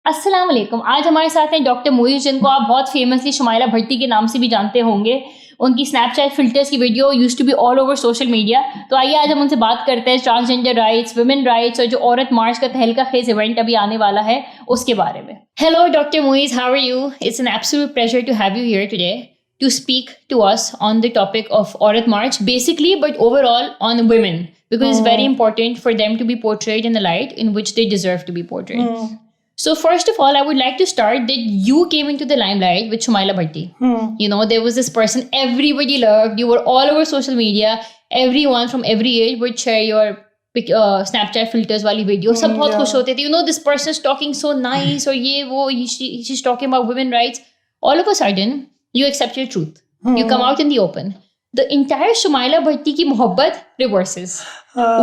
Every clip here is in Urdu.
السلام علیکم. آج ہمارے ساتھ ہیں ڈاکٹر موئز, جن کو آپ بہت فیمسلی شمائلہ بھٹی کے نام سے بھی جانتے ہوں گے. ان کی اسنیپ چیٹ فلٹرس کی video used to be all over social media. تو آئیے آج ہم ان سے بات کرتے ہیں ٹرانسجینڈر رائٹس, ویمن رائٹس اور جو عورت مارچ کا تہلکہ خیز ایونٹ ابھی آنے والا ہے اس کے بارے میں. Hello doctor Moiz, how are you? It's an absolute pleasure to have you here today to speak to us on the topic of Aurat March, basically, but overall on women, because it's very important for them to be portrayed in the light in which they deserve to be portrayed. So first of all, I would like to start that you came into the limelight with Shumaila Bhatti. You know, there was this person everybody loved. You were all over social media. Everyone from every age would share your Snapchat filters wali video. Sab bahut khush hote the. You know, this person is talking so nice, or ye wo, she's talking about women rights. All of a sudden, you accept your truth. You come out in the open. The entire Shumaila Bhatti ki mohabbat reverses.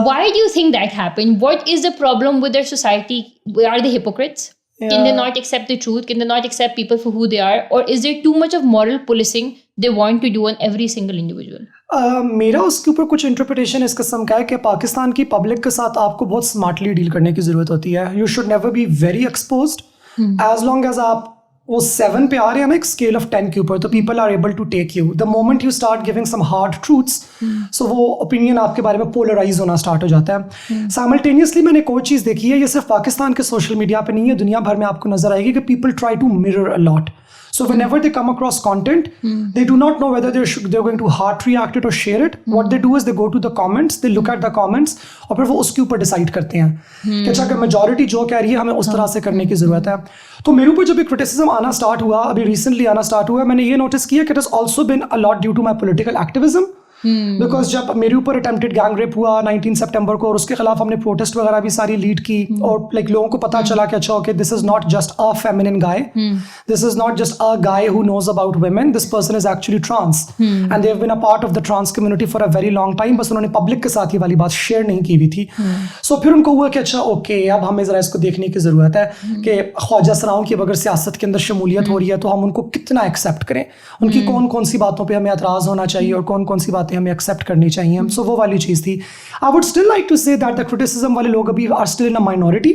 Why do you think that happened? What is the problem with their society? Are they hypocrites? Can they not accept the truth? Can they not accept people for who they are? Or is there too much of moral policing they want to do on every single individual? میرا اس کے اوپر کچھ انٹرپریٹیشن اس قسم کا ہے کہ پاکستان کی پبلک کے ساتھ آپ کو بہت اسمارٹلی ڈیل کرنے کی ضرورت ہوتی ہے. You should never be very exposed. As long as آپ وہ 7 پہ آ رہے ہیں نا ایک اسکیل آف 10 کے اوپر, تو people are able to take you. The moment you start giving some hard truths, so وہ اوپینین آپ کے بارے میں پولرائز ہونا اسٹارٹ ہو جاتا ہے. سائملٹینیسلی میں نے ایک اور چیز دیکھی ہے, یہ صرف پاکستان کے سوشل میڈیا پہ نہیں ہے, دنیا بھر میں آپ کو نظر آئے گی کہ people try to mirror a lot. So whenever they come across content, they do not know whether they're going to heart react it or share it. What they do is they go to the comments, they look at the comments, اور پھر وہ اس کے اوپر ڈیسائڈ کرتے ہیں کہ اچھا کہ میجورٹی جو کہہ رہی ہے ہمیں اس طرح سے کرنے کی ضرورت ہے. تو میرے اوپر جب ایک کرٹیسزم آنا اسٹارٹ ہوا, ابھی ریسنٹلی آنا اسٹارٹ ہوا, میں نے یہ نوٹس کیا کہ it has also been a lot due to my political activism. Because جب میرے اوپر اٹمپٹڈ گینگ ریپ ہوا 19 سپٹمبر کو, اور اس کے خلاف ہم نے پروٹیسٹ وغیرہ بھی ساری لیڈ کی, اور لائک لوگوں کو پتہ چلا کہ اچھا okay this is not just a feminine guy, this is not just a guy who knows about women, this person is actually trans and they have been a part of the trans community for a very long time. بس انہوں نے پبلک کے ساتھ یہ والی بات شیئر نہیں کی ہوئی تھی. سو پھر ان کو ہوا کہ اچھا اوکے اب ہمیں ذرا اس کو دیکھنے کی ضرورت ہے کہ خواجہ سراؤں کی اگر سیاست کے اندر شمولیت ہو رہی ہے تو ہم ان کو کتنا ایکسیپٹ کریں, ان کی کون کون سی باتوں پہ ہمیں اعتراض ہونا چاہیے اور کون کون سی باتیں ہمیں ایکسیپٹ کرنی چاہیے. سو وہ والی چیز تھی. I would still like to say that the criticism والے لوگ ابھی are still in a minority,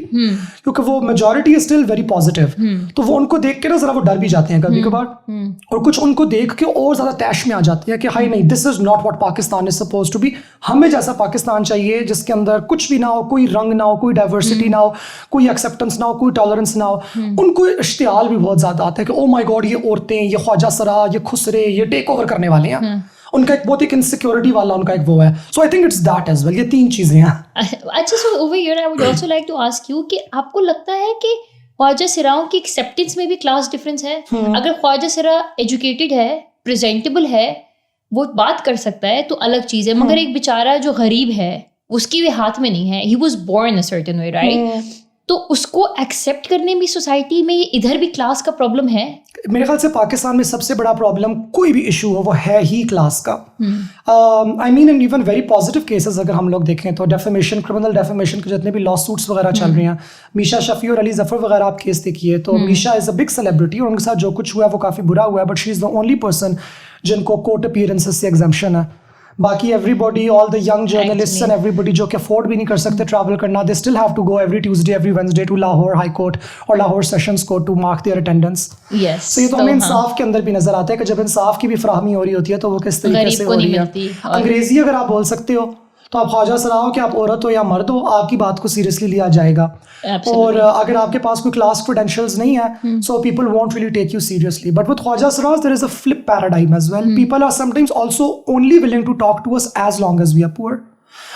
کیونکہ وہ majority is still very positive. تو وہ ان کو دیکھ کے نا ذرا وہ ڈر بھی جاتے ہیں کبھی کبھار, اور کچھ ان کو دیکھ کے اور زیادہ تیش میں آ جاتے ہیں کہ ہائی نہیں, this is not what Pakistan is supposed to be. ہمیں جیسا پاکستان چاہیے جس کے اندر کچھ بھی نہ ہو, کوئی رنگ نہ ہو, کوئی ڈائیورسٹی نہ ہو, کوئی ایکسیپٹنس نہ ہو, کوئی ٹالرنس نہ ہو. ان کو اشتعال بھی بہت زیادہ آتا ہے کہ او مائی گاڈ یہ عورتیں, یہ خواجہ سرا, یہ خسرے, یہ ٹیک اوور کرنے والے ہیں. ان کا ایک بہت ایک انسیکیورٹی والا ان کا ایک وہ ہے. So I think it's that as well. یہ 3 چیزیں ہیں. اچھا, so over here I would also like to ask you کہ آپ کو لگتا ہے کہ خواجہ سراؤں کی ایکسیپٹنس میں بھی کلاس ڈفرینس ہے؟ اگر خواجہ سرا ایجوکیٹڈ ہے, پریزنٹیبل ہے, وہ بات کر سکتا ہے تو الگ چیز ہے, مگر ایک بیچارہ جو غریب ہے اس کی بھی ہاتھ میں نہیں ہے, he was born a certain way, right? تو اس کو ایکسیپٹ کرنے میں سوسائٹی میں ادھر بھی کلاس کا پرابلم ہے. میرے خیال سے پاکستان میں سب سے بڑا پرابلم کوئی بھی ایشو ہو وہ ہے ہی کلاس کا. I mean and even very positive cases اگر ہم لوگ دیکھیں تو ڈیفیمیشن, کرمنل ڈیفیمیشن کے جتنے بھی لا سوٹس وغیرہ چل رہے ہیں, میشا شفیع اور علی ظفر وغیرہ آپ کیس دیکھیے تو میشا از اے بگ سیلیبریٹی, اور ان کے ساتھ جو کچھ ہوا ہے وہ کافی برا ہوا ہے, but she is the only person جن کو کورٹ اپیئرنسز سے ایگزمپشن ہے. باقی everybody, all the young journalist and everybody جو کہ افورڈ بھی نہیں کر سکتے ٹریول کرنا, they still have to go every Tuesday every Wednesday to Lahore High Court اور Lahore sessions court to mark their attendance. So یہ تو ہمیں انصاف کے اندر بھی نظر آتا ہے کہ جب انصاف کی بھی فراہمی ہو رہی ہوتی ہے تو وہ کس طریقے سے ہو رہی ہے. انگریزی اگر آپ بول سکتے ہو تو آپ خواجہ سرا ہو کہ آپ عورت ہو یا مرد ہو, آپ کی بات کو سیریسلی لیا جائے گا. اور اگر آپ کے پاس کوئی کلاس کریڈینشیلز نہیں ہے so people won't really take you seriously. But with خواجہ سرا there is a flip paradigm as well. People are sometimes also only willing to talk to us as long as we are poor.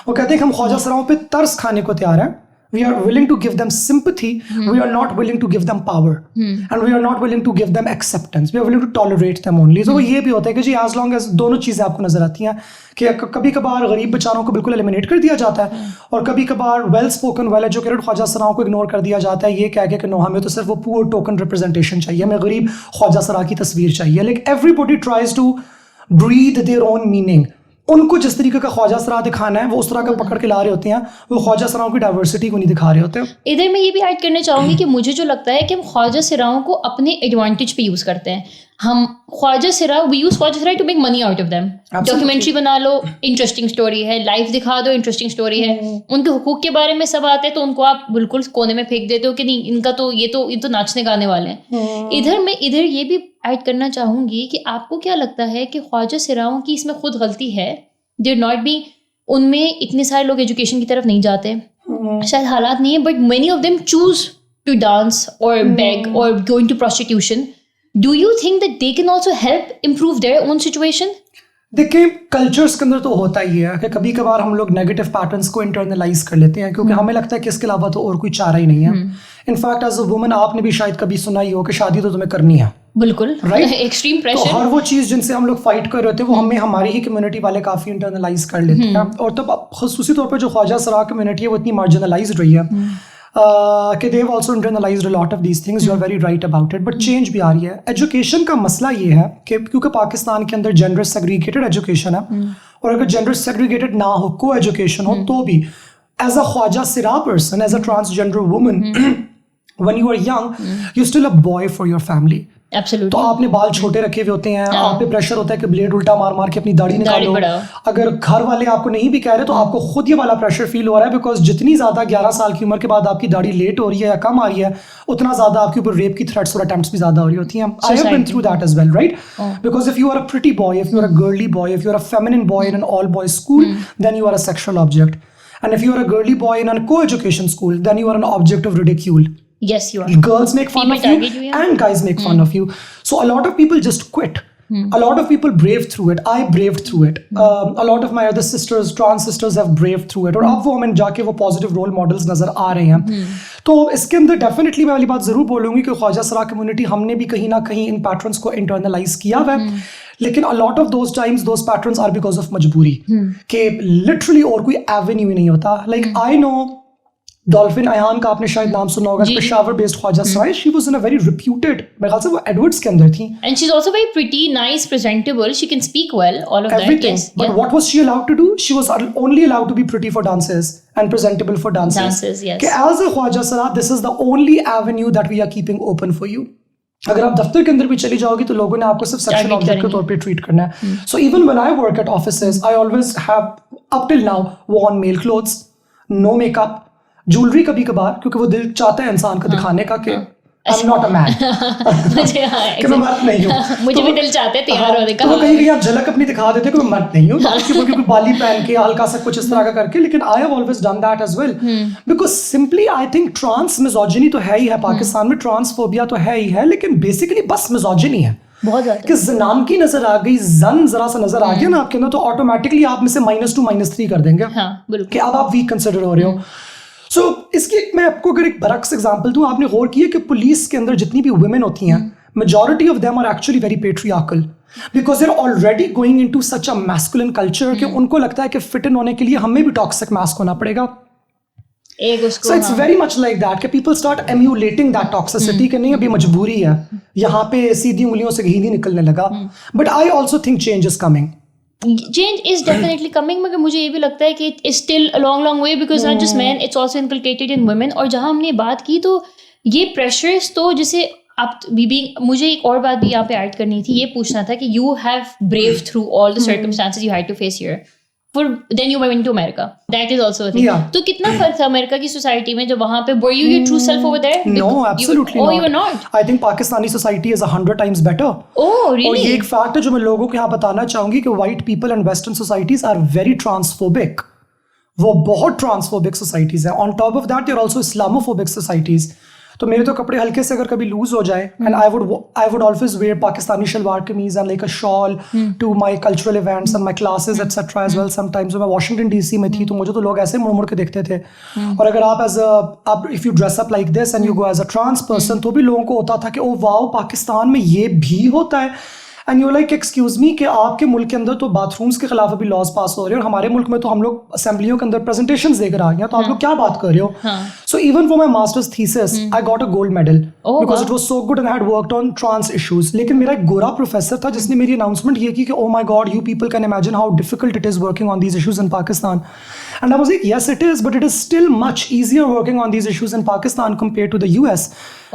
وہ کہتے ہیں کہ ہم خواجہ سراؤں پہ ترس کھانے کو تیار ہیں. We are willing to give them sympathy. We are not willing to give them power. And we are not willing to give them acceptance. We are willing to tolerate them only. So یہ بھی ہوتا ہے کہ جی as long as دونوں چیزیں آپ کو نظر آتی ہیں کہ کبھی کبھار غریب بیچاروں کو بالکل ایلیمینیٹ کر دیا جاتا ہے, اور کبھی کبھار ویل اسپوکن ویل ایجوکیٹڈ خواجہ سراؤں کو اگنور کر دیا جاتا ہے یہ کہہ کے کہ نو ہمیں تو صرف وہ پور ٹوکن ریپرزنٹیشن چاہیے, ہمیں غریب خواجہ سرا کی تصویر چاہیے. Like everybody tries to breathe their own meaning. ان کو جس طریقے کا خواجہ سرا دکھانا ہے وہ اس طرح کا پکڑ کے لا رہے ہوتے ہیں, وہ خواجہ سراؤں کی ڈائیورسٹی کو نہیں دکھا رہے ہوتے. ادھر میں یہ بھی ایڈ کرنا چاہوں گی کہ مجھے جو لگتا ہے کہ ہم خواجہ سراؤں کو اپنے ایڈوانٹیج پہ یوز کرتے ہیں. ہم خواجہ سرا وی یوز خواجہ سرا to make money out of them. Documentary بنا لو, انٹرسٹنگ اسٹوری ہے, لائف دکھا دو, انٹرسٹنگ اسٹوری ہے, ان کے حقوق کے بارے میں سب آتے ہیں تو ان کو آپ بالکل کونے میں پھینک دیتے ہو کہ نہیں ان کا تو یہ تو ناچنے گانے والے ہیں. ادھر یہ بھی ایڈ کرنا چاہوں گی کہ آپ کو کیا لگتا ہے کہ خواجہ سراؤں کی اس میں خود غلطی ہے؟ دیر ناٹ بی, ان میں اتنے سارے لوگ ایجوکیشن کی طرف نہیں جاتے, شاید حالات نہیں ہیں, but many of them choose to dance اور بیگ اور going to prostitution. Do you think that they can also help improve their own situation? دیکھیں کلچرس کے اندر تو ہوتا ہی ہے کہ کبھی کبھار ہم لوگ نیگیٹو پیٹرنس کو انٹرنلائز کر لیتے ہیں کیونکہ ہمیں لگتا ہے کہ اس کے علاوہ تو اور کوئی چارہ ہی نہیں ہے. انفیکٹ ایز اے وومن آپ نے بھی شاید کبھی سنا ہی ہو کہ شادی تو تمہیں کرنی ہے. بالکل, ایکسٹریم پریشر. تو ہر وہ چیز جن سے ہم لوگ فائٹ کر رہے ہوتے ہیں وہ ہمیں ہماری ہی کمیونٹی والے کافی انٹرنلائز کر لیتے ہیں. اور تب خصوصی طور پہ جو خواجہ سرا کمیونٹی ہے وہ اتنی مارجنلائزڈ رہی ہے کہ they have also internalized a lot of these things. You are very right about it. But change بھی آ رہی ہے. ایجوکیشن کا مسئلہ یہ ہے کہ کیونکہ پاکستان کے اندر جینڈر سیگریگیٹڈ ایجوکیشن ہے, اور اگر جینڈر سیگریگیٹڈ نہ ہو, کو ایجوکیشن ہو, تو بھی ایز اے خواجہ سرا person, as a transgender woman, when you are young, you're still a boy for your family. تو آپ نے بال چھوٹے رکھے ہوئے ہوتے ہیں, آپ پہ پریشر ہوتا ہے کہ بلیڈ الٹا مار مار کے اپنی داڑھی نکالو. اگر گھر والے آپ کو نہیں بھی کہہ رہے تو آپ کو خود یہ والا پریشر فیل ہو رہا ہے, بیکاز جتنی زیادہ 11 سال کی عمر کے بعد آپ کی داڑھی لیٹ ہو رہی ہے یا کم آ رہی ہے, اتنا زیادہ آپ کے اوپر ریپ کی تھریٹس اور اٹیمپٹس بھی زیادہ ہو رہی ہوتی ہیں. I have been through that as well, right? Because if you are a pretty boy, if you are a girly boy, if you are a feminine boy in an all boys school, then you are a sexual object. And if you are a girly boy in a co-education school, then you are an object of ridicule. Yes, you are. Girls make fun of you and guys make fun of you. So a lot of people just quit. A lot of people brave through it. I braved through it. A lot of my other sisters, trans sisters have braved through it. اور اب وہ ہمیں جا کے وہ پازیٹیو رول ماڈلز نظر آ رہے ہیں. تو اس کے اندر ڈیفینیٹلی میں والی بات ضرور بولوں گی کہ خواجہ سرا کمیونٹی ہم نے بھی کہیں نہ کہیں ان پیٹرنس کو انٹرنلائز کیا ہوا ہے, لیکن a lot of those times those patterns are because of مجبوری, کہ literally اور کوئی ایونیو ہی نہیں ہوتا. Like I know Dolphin Ayan کا آپ نے شاید نام سنا ہوگا, پشاور بیسڈ خواجہ سرا. She was in a very reputed, میرے خیال سے وہ ایڈورڈز کے اندر تھیں. And she is also very pretty, nice, presentable, she can speak well, all of that. Yes, but what was she allowed to do? She was only allowed to be pretty for dances and presentable for dances. کہ ایز اے خواجہ سرا this is the only avenue that we are keeping open for you. اگر آپ دفتر کے اندر بھی چلی جاؤ گی تو لوگوں نے آپ کو صرف سیکشن آبجیکٹ کے طور پہ ٹریٹ کرنا ہے. So even when I work at offices, I always have up till now worn male clothes, no makeup, jewellery کبھی کبھار, کیونکہ وہ دل چاہتا ہے انسان کا دکھانے کا کہ I'm not a man, کہ میں مرد نہیں ہوں. مجھے بھی دل چاہتا ہے تیار ہونے کا. تو کہیں کہیں آپ جھلک اپنی دکھا دیتے کہ میں مرد نہیں ہوں, اس کے اوپر کیونکہ بالی پہن کے ہلکا سا کچھ اس طرح کا کر کے. لیکن I have always done that as well, because simply I think trans misogyny تو ہے ہی ہے پاکستان میں, ٹرانس فوبیا تو ہے ہی ہے, لیکن بیسیکلی بس misogyny ہے بہت زیادہ. کہ زنان کی نظر آ گئی, زن ذرا سا نظر آ گیا نا آپ کے اندر, تو آٹومیٹکلی آپ میں سے -2 -3 کر دیں گے کہ اب آپ ویک کنسیڈر ہو رہے ہو. سو اس کی میں آپ کو اگر ایک برعکس ایگزامپل دوں, آپ نے غور کیا کہ پولیس کے اندر جتنی بھی ویمن ہوتی ہیں, majority of them are actually very patriarchal, because they are already going into such a masculine culture کہ ان کو لگتا ہے کہ فٹ ان ہونے کے لیے ہمیں بھی ٹاکسک ماسک ہونا پڑے گا. So it's very much like that کہ people start emulating that toxicity کہ نہیں ابھی مجبوری ہے, یہاں پہ سیدھی انگلیوں سے گھی نہیں نکلنے لگا. But I also think change is coming. Change is definitely coming, مگر مجھے یہ بھی لگتا ہے کہ it's still a long way, because not just men, it's also inculcated in women. اور جہاں ہم نے بات کی تو یہ پریشرز تو جسے آپ بھی مجھے ایک اور بات بھی یہاں پہ ایڈ کرنی تھی, یہ پوچھنا تھا کہ you have braved through all the circumstances you had to face here. Then you went to America. That is also a thing. تو کتنا فرق تھا امریکہ کی سوسائٹی میں جب وہاں پہ, were you your true self over there? No, absolutely not. Oh, you were not? I think Pakistani society is 100 times better. Oh, really? اور یہ ایک فیکٹ ہے جو میں لوگوں کو یہاں بتانا چاہوں گی کہ white people and western societies are very transphobic. وہ بہت transphobic societies ہیں. On top of that, they are also Islamophobic societies. تو میرے تو کپڑے ہلکے سے اگر کبھی لوز ہو جائے, and I would always wear Pakistani shalwar kameez and like a shawl to my cultural events and my classes etc as well. Sometimes میں Washington DC میں تھی تو مجھے تو لوگ ایسے مڑ مڑ کے دیکھتے تھے. اور اگر آپ if you dress up like this and you go as a trans person, تو بھی لوگوں کو ہوتا تھا کہ او واو پاکستان میں یہ بھی ہوتا ہے. And you like excuse me کہ آپ کے ملک کے اندر تو باتھ رومس کے خلاف ابھی لاز پاس ہو رہے ہیں, اور ہمارے ملک میں تو ہم لوگ اسمبلیوں کے اندر پریزنٹیشنز دے کر آ گئے ہیں, تو آپ لوگ کیا بات کر رہے ہو. So even for my masters thesis I got a gold medal because it was so good and I had worked on trans issues. لیکن میرا ایک گورا پروفیسر تھا جس نے میری اناؤنسمنٹ یہ کی کہ oh my God you people can imagine how difficult it is working on these issues in Pakistan. And I was like, yes, it is, but it is still much easier working on these issues in Pakistan compared to the US.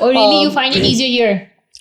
Or really you find it easier here?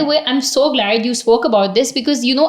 the way, I'm so glad you spoke about this because you know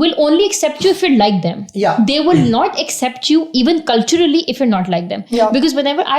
will only accept you if you're like them. They will not accept you even culturally if you're not like them. Because whenever I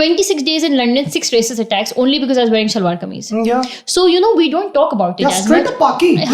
26 days in London, 6 racist attacks only because I was wearing shalwar kameez. So you know we don't talk about it as much. Straight up Paki.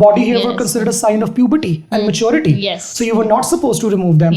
Body hair were considered a sign of puberty and maturity. So you were not supposed to remove them.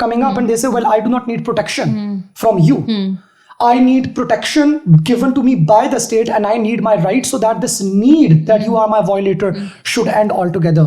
coming up and they say, well, I do not need protection from you. I need protection given to me by the state and I need my rights so that this need that you are my violator should end altogether.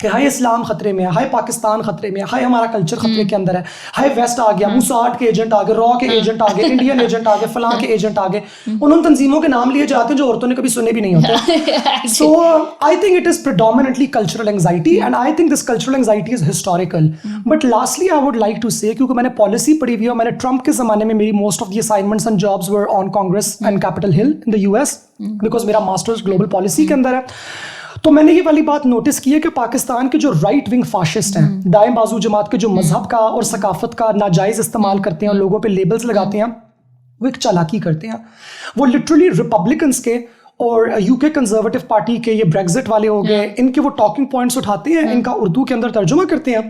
کہ ہائے اسلام خطرے میں ہے, ہائے پاکستان خطرے میں ہے, ہائے ہمارا کلچر خطرے کے اندر ہے, ہائے ویسٹ آ گیا, موساد کے ایجنٹ آ گئے, را کے ایجنٹ آ گئے, انڈین ایجنٹ آ گئے, فلاں کے ایجنٹ آ گئے. ان تنظیموں کے نام لیے جاتے ہیں جو عورتوں نے کبھی سنے بھی نہیں ہوتے. So I think it is predominantly cultural anxiety, and I think this cultural anxiety is historical. But lastly I would like to say, کیونکہ میں نے پالیسی پڑھی ہوئی ہے, میں نے ٹرمپ کے زمانے میں میری most of the assignments and jobs were on Congress and Capitol Hill in the US, because میرا ماسٹرز گلوبل پالیسی کے اندر ہے. تو میں نے یہ والی بات نوٹس کی ہے کہ پاکستان کے جو رائٹ ونگ فاشسٹ ہیں, دائیں بازو جماعت کے جو مذہب کا اور ثقافت کا ناجائز استعمال کرتے ہیں اور لوگوں پہ لیبلز لگاتے ہیں, وہ ایک چالاکی کرتے ہیں. وہ لٹرلی ریپبلکنس کے اور یو کے کنزرویٹو پارٹی کے, یہ بریگزٹ والے ہو گئے, ان کے وہ ٹاکنگ پوائنٹس اٹھاتے ہیں, ان کا اردو کے اندر ترجمہ کرتے ہیں,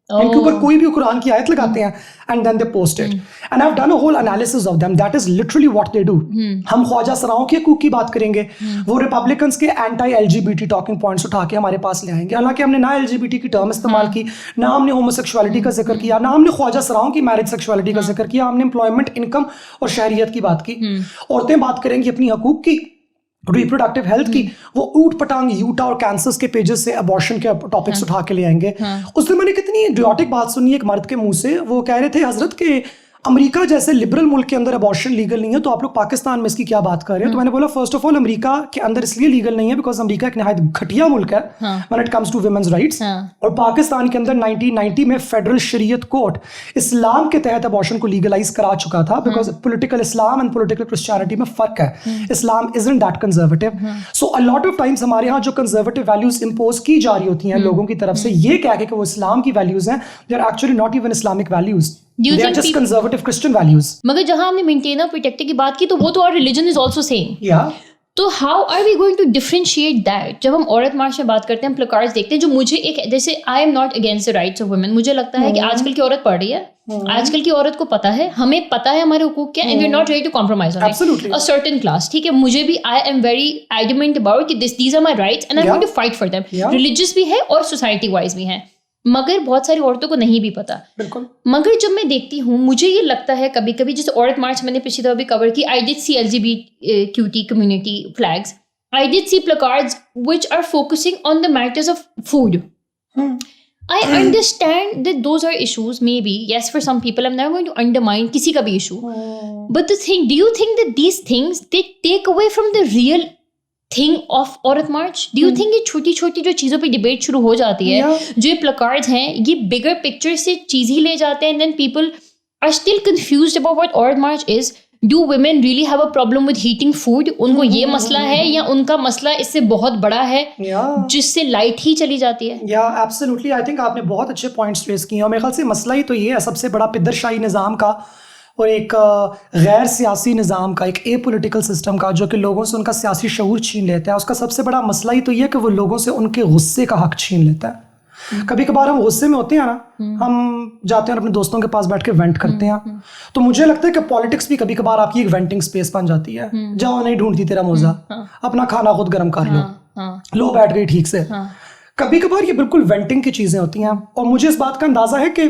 ان کے اوپر کوئی بھی قرآن کی آیت لگاتے ہیں, and then they post it. And I've done a whole analysis of them. That is literally what they do. ہم خواجہ سراؤں کے حقوق کی بات کریں گے, وہ ریپبلکنس کے anti L G B T talking points اٹھا کے ہمارے پاس لے آئیں گے. حالانکہ ہم نے نہ ایل جی بی ٹی کی ٹرم استعمال کی, نہ ہم نے ہومو سیکشوالٹی کا ذکر کیا, نہ ہم نے خواجہ سراؤں کی میرج سیکشوالٹی کا ذکر کیا, ہم نے امپلائمنٹ, انکم اور شہریت کی بات کی. عورتیں بات کریں گی اپنی حقوق کی, ریپروڈکٹیو ہیلتھ کی, وہ اوٹ پٹانگ یوٹا اور کینسرس کے پیجز سے ابارشن کے ٹاپکس اٹھا کے لے آئیں گے. اس دن میں نے کتنی ایڈیوٹک بات سنی ایک مرد کے منہ سے, وہ کہہ رہے تھے حضرت کہ امریکہ جیسے لبرل ملک کے اندر ابارشن لیگل نہیں ہے, تو آپ لوگ پاکستان میں اس کی کیا بات کر رہے ہیں. تو میں نے بولا فرسٹ آف آل امریکہ کے اندر اس لیے لیگل نہیں ہے بیکاز امریکہ ایک نہایت گھٹیا ملک ہے when it comes to women's rights, اور پاکستان کے اندر 1990 میں فیڈرل شریعت کورٹ اسلام کے تحت ابارشن کو لیگلائز کرا چکا تھا, because political Islam and political Christianity میں فرق ہے. اسلام isn't that conservative. So a lot of times ہمارے یہاں جو کنزرویٹو ویلیوز امپوز کی جا رہی ہوتی ہیں لوگوں کی طرف سے, یہ کہہ کے کہ وہ اسلام کی ویلیوز ہیں, they are actually not even Islamic values. They are just conservative Christian values. مگر جہاں ہم نے مینٹین اور پروٹیکٹ کی بات کی, تو وہ تو اور religion is also same. Yeah. تو how are we going to differentiate that? جب ہم عورت مارچ میں بات کرتے ہیں, ہم پلیکارڈز دیکھتے ہیں, جو مجھے ایک, جیسے I am not against the rights of women, مجھے لگتا ہے کہ آج کل کی عورت پڑھ رہی ہے, آج کل کی عورت کو پتا ہے, ہمیں پتا ہے ہمارے حقوق کیا, and we are not ready to compromise on it. A certain class, ٹھیک ہے, مجھے بھی I am very adamant about کہ these are my rights and I want to fight for them. Religious بھی ہے اور سوسائٹی وائز بھی ہیں, مگر بہت ساری عورتوں کو نہیں بھی پتا. بالکل. مگر جب میں دیکھتی ہوں, مجھے یہ لگتا ہے کبھی کبھی, جیسے عورت مارچ میں نے پچھلی دفعہ بھی کور کی, آئی ڈڈ سی LGBTQ community flags, I did see placards which are focusing on the matters of food. I understand that those are issues, maybe, yes, for some people. I'm never going to undermine kisi ka bhi issue. But the thing, do you think that these things, they take away from the real thing of Aurat March? Do you think یہ چھوٹی چھوٹی جو چیزوں پہ ڈبیٹ شروع ہو جاتی ہے, جو یہ placards ہیں, یہ bigger picture سے چیز ہی لے جاتے ہیں, and then people are still confused about what Aurat March is? Do women really have a problem with heating food? ان کو یہ مسئلہ ہے, یا ان کا مسئلہ اس سے بہت بڑا ہے جس سے لائٹ ہی چلی جاتی ہے؟ ایبسلیوٹلی. آئی تھنک آپ نے بہت اچھے پوائنٹس ریز کیے, اور میرے خیال سے مسئلہ ہی تو یہ ہے سب سے بڑا, پدر شاہی نظام کا اور ایک غیر سیاسی نظام کا, ایک اے پولیٹیکل سسٹم کا, جو کہ لوگوں سے ان کا سیاسی شعور چھین لیتا ہے. اس کا سب سے بڑا مسئلہ ہی تو یہ ہے کہ وہ لوگوں سے ان کے غصے کا حق چھین لیتا ہے. کبھی کبھار ہم غصے میں ہوتے ہیں نا, ہم جاتے ہیں اپنے دوستوں کے پاس بیٹھ کے وینٹ کرتے ہیں, تو مجھے لگتا ہے کہ پالیٹکس بھی کبھی کبھار آپ کی ایک وینٹنگ اسپیس بن جاتی ہے. جاؤ نہیں ڈھونڈتی تیرا موزہ, اپنا کھانا خود گرم کر لو, لو بیٹھ گئی ٹھیک سے. کبھی کبھار یہ بالکل وینٹنگ کی چیزیں ہوتی ہیں, اور مجھے اس بات کا اندازہ ہے کہ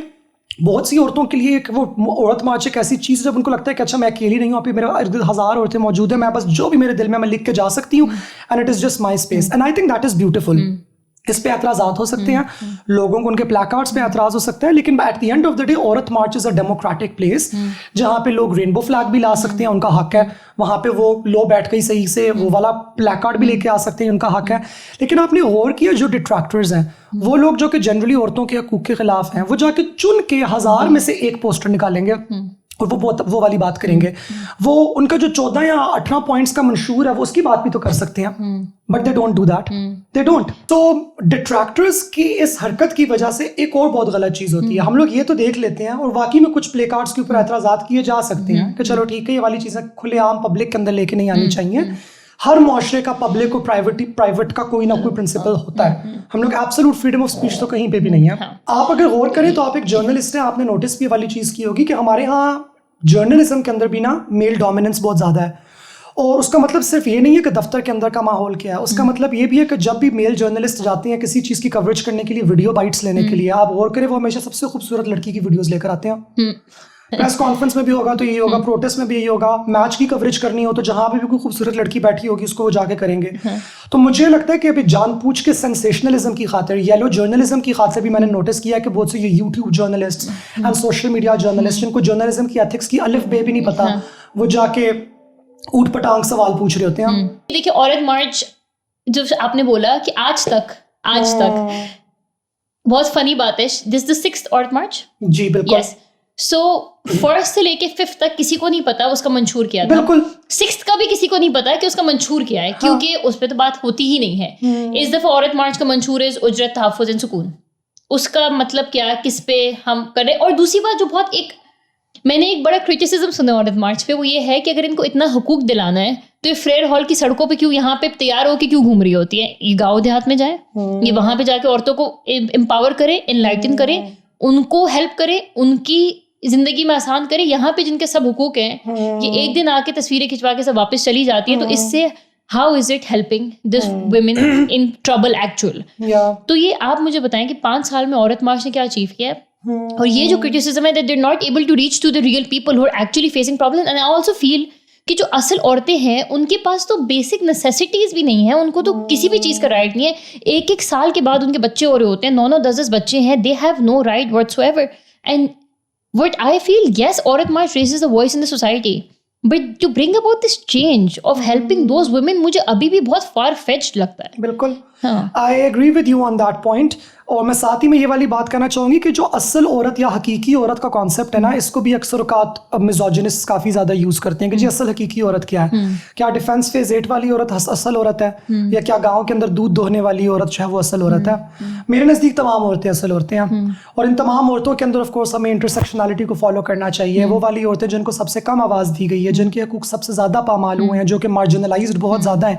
بہت سی عورتوں کے لیے وہ عورت مارچ ایک ایسی چیز جب ان کو لگتا ہے کہ اچھا میں اکیلی نہیں ہوں, پھر میرے ارد گرد 1000 عورتیں موجود ہیں, میں بس جو بھی میرے دل میں لکھ کے جا سکتی ہوں, and it is just my space, and I think that is beautiful. اس پہ اعتراضات ہو سکتے ہیں, لوگوں کو ان کے پلیکارڈس پہ اعتراض ہو سکتا ہے, لیکن at the end of the day Aurat March is a democratic place, جہاں پہ لوگ رینبو فلیگ بھی لا سکتے ہیں, ان کا حق ہے. وہاں پہ وہ لو بیٹھ گئی صحیح سے, وہ والا پلیکارڈ بھی لے کے آ سکتے ہیں, ان کا حق ہے. لیکن آپ نے غور کیا, جو ڈٹریکٹرز ہیں, وہ لوگ جو کہ جنرلی عورتوں کے حقوق کے خلاف ہیں, وہ جا کے چن کے 1000 میں سے ایک پوسٹر نکالیں گے اور وہ والی بات کریں گے. وہ ان کا جو 14 یا 18 پوائنٹس کا منشور ہے, وہ اس کی بات بھی تو کر سکتے ہیں, but they don't do that, they don't. تو ڈٹریکٹرز کی اس حرکت کی وجہ سے ایک اور بہت غلط چیز ہوتی ہے. ہم لوگ یہ تو دیکھ لیتے ہیں, اور واقعی میں کچھ پلے کارڈس کے اوپر اعتراضات کیے جا سکتے ہیں کہ چلو ٹھیک ہے, یہ والی چیزیں کھلے عام پبلک کے اندر لے کے نہیں آنی چاہیے. ہر معاشرے کا پبلک اور پرائیویٹ کا کوئی نہ کوئی پرنسپل ہوتا ہے. ہم لوگ ایبسولوٹ فریڈم آف اسپیچ تو کہیں پہ بھی نہیں ہے. آپ اگر غور کریں تو آپ ایک جرنلسٹ ہیں, آپ نے نوٹس بھی والی چیز کی ہوگی کہ ہمارے یہاں جرنلزم کے اندر بھی نا میل ڈومیننس بہت زیادہ ہے. اور اس کا مطلب صرف یہ نہیں ہے کہ دفتر کے اندر کا ماحول کیا ہے, اس کا مطلب یہ بھی ہے کہ جب بھی میل جرنلسٹ جاتے ہیں کسی چیز کی کوریج کرنے کے لیے, ویڈیو بائٹس لینے کے لیے, آپ غور کریں وہ ہمیشہ سب سے خوبصورت لڑکی کی ویڈیوز لے کر آتے ہیں. پریس کانفرنس میں بھی ہوگا تو یہی ہوگا, پروٹیسٹ میں بھی یہی ہوگا, میچ کی کوریج کرنی ہو تو جہاں پہ بھی کوئی خوبصورت لڑکی بیٹھی ہوگی اس کو وہ جا کے کریں گے. تو مجھے لگتا ہے کہ ابھی جان پوچھ کے سینسیشنلزم کی خاطر, یلو جرنلزم کی خاطر بھی میں نے نوٹس کیا کہ بہت سے یہ YouTube journalist and social media journalist جن کو جرنلزم کی ایتھکس کی الف بے بھی نہیں پتا, وہ جا کے اوٹ پٹانگ سوال پوچھ رہے ہوتے ہیں. دیکھیے عورت مارچ جو آپ نے بولا کہ آج تک بہت فنی بات ہے, دس دا 6th عورت مارچ. جی بالکل. یس, سو فرسٹ سے لے کے 5th تک کسی کو نہیں پتا اس کا منشور کیا تھا. بالکل. 6th کا بھی کسی کو نہیں پتا کہ اس کا منشور کیا ہے, کیونکہ اس پہ تو بات ہوتی ہی نہیں ہے. اس دفعہ عورت مارچ کا منشور ہے اجرت, تحفظ اینڈ سکون. اس کا مطلب کیا, کس پہ ہم کریں. اور دوسری بات جو بہت میں نے ایک بڑا کرٹیسزم سنا عورت مارچ پہ, وہ یہ ہے کہ اگر ان کو اتنا حقوق دلانا ہے تو یہ فریئر ہال کی سڑکوں پہ کیوں یہاں پہ تیار ہو کے کیوں گھوم رہی ہوتی ہیں. یہ گاؤں دیہات میں جائیں, یہ وہاں پہ جا کے عورتوں کو امپاور کرے, انلائٹن کرے, ان کو ہیلپ کرے, ان کی زندگی میں آسان کرے. یہاں پہ جن کے سب حقوق ہیں یہ ایک دن آ کے تصویریں کھنچوا کے سب واپس چلی جاتی ہیں. تو اس سے how is it helping this women in trouble actual. تو یہ آپ مجھے بتائیں کہ 5 سال میں عورت مارچ نے کیا اچیو کیا ہے. اور یہ جو کرٹیسزم ہے that they're not able to reach to the real people who are actually facing problems. And I also feel کہ جو اصل عورتیں ہیں ان کے پاس تو بیسک نیسیسٹیز بھی نہیں ہیں, ان کو تو کسی بھی چیز کا رائٹ نہیں ہے. 1 سال کے بعد ان کے بچے ہو رہے ہوتے ہیں, 9 10 بچے ہیں, they have no right whatsoever. And what I feel, yes, عورت March raises a voice in the society, but to bring about this change of helping those women مجھے ابھی بھی بہت far fetched لگتا ہے. بالکل, I agree with you on that point. اور میں ساتھ ہی میں یہ والی بات کرنا چاہوں گی کہ جو اصل عورت یا حقیقی عورت کا کانسیپٹ ہے نا, اس کو بھی اکثر اوقات میزوجنسٹ کافی زیادہ یوز کرتے ہیں کہ جی اصل حقیقی عورت کیا ہے. کیا ڈیفینس فیز 8 والی عورت اصل عورت ہے, یا کیا گاؤں کے اندر دودھ دہنے والی عورت جو ہے وہ اصل عورت ہے. میرے نزدیک تمام عورتیں اصل عورتیں ہیں, اور ان تمام عورتوں کے اندر آف کورس ہمیں انٹرسیکشنالٹی کو فالو کرنا چاہیے. وہ والی عورتیں جن کو سب سے کم آواز دی گئی ہے, جن کے حقوق سب سے زیادہ پامال ہوئے ہیں, جو کہ مارجنلائزڈ بہت زیادہ ہیں,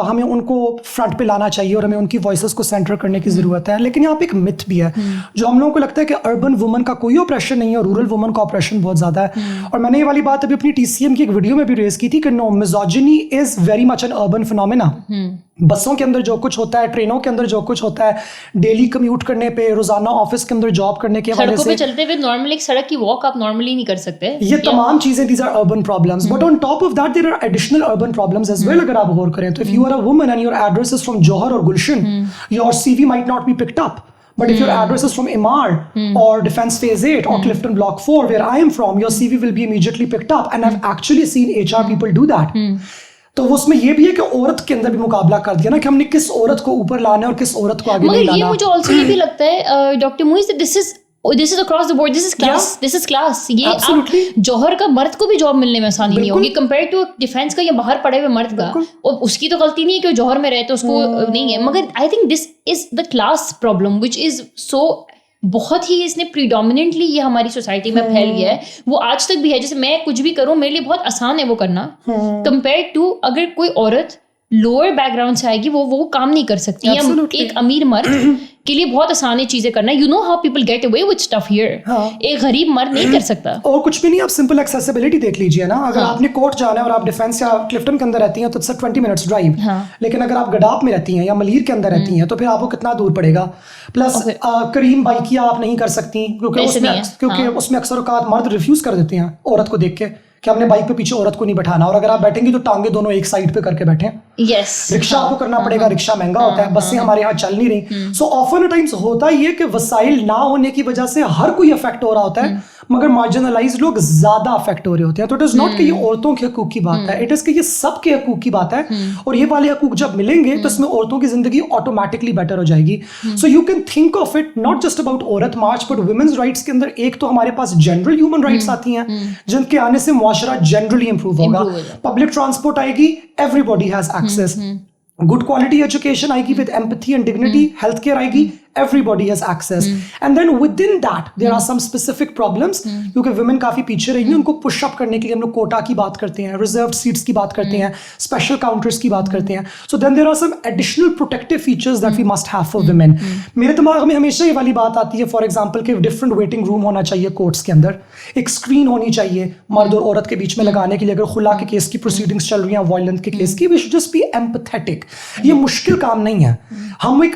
ہمیں ان کو فرنٹ پہ لانا چاہیے اور ہمیں ان کی وائسز کو سینٹر کرنے کی ضرورت ہے. لیکن یہاں پہ ایک متھ بھی ہے جو ہم لوگوں کو لگتا ہے کہ اربن وومن کا کوئی آپریشن نہیں ہے, رورل وومن کا آپریشن بہت زیادہ ہے. اور میں نے یہ والی بات ابھی اپنی TCM کی ایک ویڈیو میں بھی ریز کی تھی کہ no, misogyny is very much an urban phenomena. بسوں کے اندر جو کچھ ہوتا ہے, ٹرینوں کے اندر جو کچھ ہوتا ہے, ڈیلی کمیوٹ کرنے پہ, روزانہ آفس کے اندر جاب کرنے کے حوالے سے, سڑکوں پہ چلتے ہوئے نارملی ایک سڑک کی واک آپ نارملی نہیں کر سکتے. یہ تمام چیزیں these are urban problems. But on top of that there are additional urban problems as well. اگر آپ غور کریں تو if you are a woman and your address is from Johar اور Gulshan, your CV might not be picked up. But if your address is from Imar or Defense Phase 8 or Clifton Block 4 where I am from, your CV will be immediately picked up. And I've actually seen HR people do that. تو اس میں یہ بھی ہے کہ عورت کے اندر بھی مقابلہ کر دیا نا کہ ہم نے کس عورت کو اوپر لانا ہے اور کس عورت کو آگے نہیں لانا. مگر یہ مجھے آلسو یہ بھی لگتا ہے doctor موئز, this is across the board, this is class. یہ آپ جوہر کا مرد کو بھی جاب ملنے میں آسانی نہیں ہوگی کمپیئر ٹو ڈیفینس کا یا باہر پڑے ہوئے مرد کا. اور اس کی تو غلطی نہیں ہے کہ جوہر میں رہے تو اس کو نہیں ہے. مگر I think this is the class problem which is so بہت ہی, اس نے پریڈومیننٹلی یہ ہماری سوسائٹی میں پھیل گیا ہے. وہ آج تک بھی ہے. جیسے میں کچھ بھی کروں میرے لیے بہت آسان ہے وہ کرنا کمپیئر ٹو اگر کوئی عورت لوور بیک گراؤنڈ سے آئے گی وہ کام نہیں کر سکتی. ایک امیر مرد کے لیے بہت آسان ہے چیزیں کرنا. You know how people get away with stuff here. ایک غریب مرد نہیں کر سکتا. اور کچھ بھی نہیں, آپ سمپل ایکسیسیبلٹی دیکھ لیجیے نا. اگر آپ نے کورٹ جانا ہے اور آپ ڈیفینس یا کلفٹن کے اندر رہتی ہیں تو اٹس 20 minutes ڈرائیو. لیکن اگر آپ گڈاپ میں رہتی ہیں یا ملیر کے اندر رہتی ہیں تو پھر آپ کو کتنا دور پڑے گا. پلس کریم بائکیا آپ نہیں کر سکتی کیونکہ اس میں اکثر اوقات مرد ریفیوز کر دیتے ہیں عورت کو دیکھ کے کہ ہم نے بائک پہ پیچھے عورت کو نہیں بٹھانا. اور اگر آپ بیٹھیں گی تو ٹانگیں دونوں ایک سائڈ پہ کر کے بیٹھیں. رکشہ آپ کو کرنا پڑے گا, رکشہ مہنگا ہوتا ہے, بسیں ہمارے یہاں چل نہیں رہی. سو آفن ٹائمس ہوتا یہ کہ وسائل نہ ہونے کی وجہ سے ہر کوئی افیکٹ ہو رہا ہوتا ہے, مگر مارجنلائز لوگ زیادہ افیکٹ ہو رہے ہوتے ہیں. تو اٹ از ناٹ کہ یہ عورتوں کے حقوق کی بات ہے, اٹ از کہ یہ سب کے حقوق کی بات ہے. اور یہ والے حقوق جب ملیں گے تو اس میں عورتوں کی زندگی آٹومیٹکلی بیٹر ہو جائے گی. So you can think of it not just about عورت مارچ بٹ ویمنز رائٹس کے اندر ایک تو ہمارے پاس جنرل ہیومن رائٹس آتی ہیں جن کے آنے سے معاشرہ جنرلی امپروو ہوگا. پبلک ٹرانسپورٹ آئے گی, every body has access. Good quality education آئے گی with empathy and dignity. Health care آئے گی, everybody has access. And then within that there are some specific problems کیونکہ women کافی پیچھے رہی ہیں. ان کو push up کرنے کے لیے ہم لوگ کوٹا کی بات کرتے ہیں, reserved seats کی بات کرتے ہیں, special counters کی بات کرتے ہیں. So then there are some additional protective features that we must have for women. میرے دماغ میں ہمیشہ یہ والی بات آتی ہے فار ایگزامپل کہ different waiting room ہونا چاہیے کورٹس کے اندر, ایک اسکرین ہونی چاہیے مرد اور عورت کے بیچ میں لگانے کے لیے. اگر خلا کے کیس کی پروسیڈنگس چل رہی ہیں, وائلنس کے کیس کی, we should just be empathetic. یہ مشکل کام نہیں ہے. ہم ایک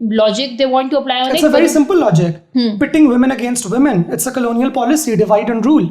logic they want to apply on it's it. a very simple logic. Pitting women against women, it's a colonial policy, divide and rule.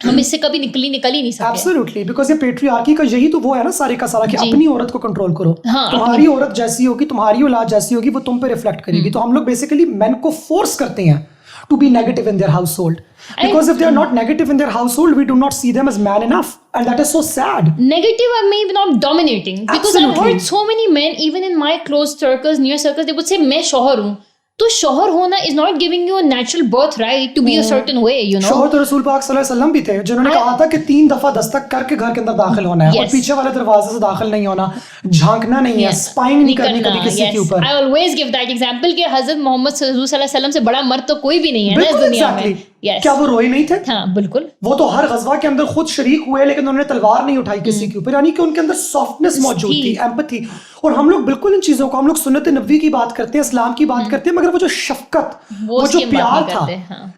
ہم اس سے کبھی نکل ہی نہیں سکتے. Absolutely, because یہ پیٹریارکی کا یہی تو وہ ہے نا سارے کا سارا کہ اپنی عورت کو کنٹرول کرو. ہاں, تمہاری عورت جیسی ہوگی, تمہاری اولاد جیسی ہوگی, وہ تم پہ ریفلیکٹ کرے گی. تو ہم لوگ بیسیکلی مین کو فورس کرتے ہیں to be negative in their household, because if they are not negative in their household, we do not see them as man enough, and that is so sad. Negative or maybe not dominating, because I've heard so many men even in my close circles, near circles, they would say میں شوہر ہوں. تو شوہر ہونا is not giving you a natural birth right to be a certain way, you know. شوہر تو رسول پاک صلی اللہ علیہ وسلم بھی تھے جنہوں نے کہا تھا کہ 3 دفعہ دستک کر کے گھر کے اندر داخل ہونا ہے, اور پیچھے والے دروازے سے داخل نہیں ہونا, جھانکنا نہیں ہے, اسپائنگ نہیں کرنی کبھی کسی کے اوپر. I always give that example کہ حضرت محمد صلی اللہ علیہ وسلم سے بڑا مرد تو کوئی بھی نہیں ہے نا اس دنیا میں. کیا وہ روئے نہیں تھے؟ ہاں بالکل. وہ تو ہر غزوہ کے اندر خود شریک ہوئے, لیکن انہوں نے تلوار نہیں اٹھائی کسی کے اوپر, یعنی کہ ان کے اندر سافٹنس موجود تھی, ایمپتھی. اور ہم لوگ بالکل ان چیزوں کو, ہم لوگ سنت نبوی کی بات کرتے ہیں, اسلام کی بات کرتے ہیں, مگر وہ جو شفقت, وہ جو پیار تھا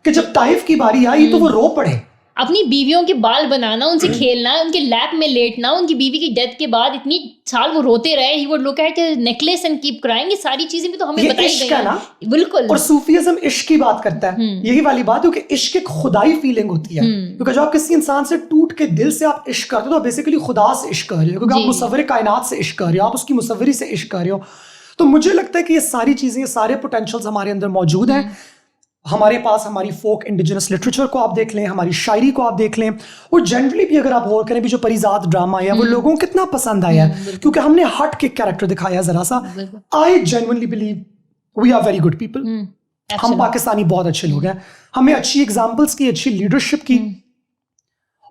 کہ جب طائف کی باری آئی تو وہ رو پڑے. اپنی بیویوں کے بال بنانا, ان سے کھیلنا, ان کے لیپ میں لیٹنا, ان کی بیوی کی ڈیتھ کے بعد اتنی سال وہ روتے رہے, he would look at necklace and keep crying. یہ ساری چیزیں بھی تو ہمیں بتائی گئی ہیں. بالکل. اور صوفیزم عشق کی بات کرتا ہے, یہی والی بات ہے کہ عشق ایک خدائی فیلنگ ہوتی ہے, کیونکہ جب آپ کسی انسان سے ٹوٹ کے دل سے آپ عشق کرتے ہو تو بیسیکلی خدا سے عشق کر رہے ہو, کیونکہ آپ مصور کائنات سے عشق کر رہے ہو, آپ اس کی مصوری سے عشق کر رہے ہو. تو مجھے لگتا ہے کہ یہ ساری چیزیں, یہ سارے پوٹینشیلز ہمارے اندر موجود ہیں. ہمارے پاس ہماری فوک انڈیجنس لٹریچر کو آپ دیکھ لیں, ہماری شاعری کو آپ دیکھ لیں, اور جنرلی بھی اگر آپ غور کریں بھی جو پریزاد ڈرامہ ہے وہ لوگوں کو کتنا پسند آیا ہے, کیونکہ ہم نے ہٹ کے کیریکٹر دکھایا ذرا سا. I genuinely believe we are very good people. ہم پاکستانی بہت اچھے لوگ ہیں, ہمیں اچھی ایگزامپلس کی, اچھی لیڈرشپ کی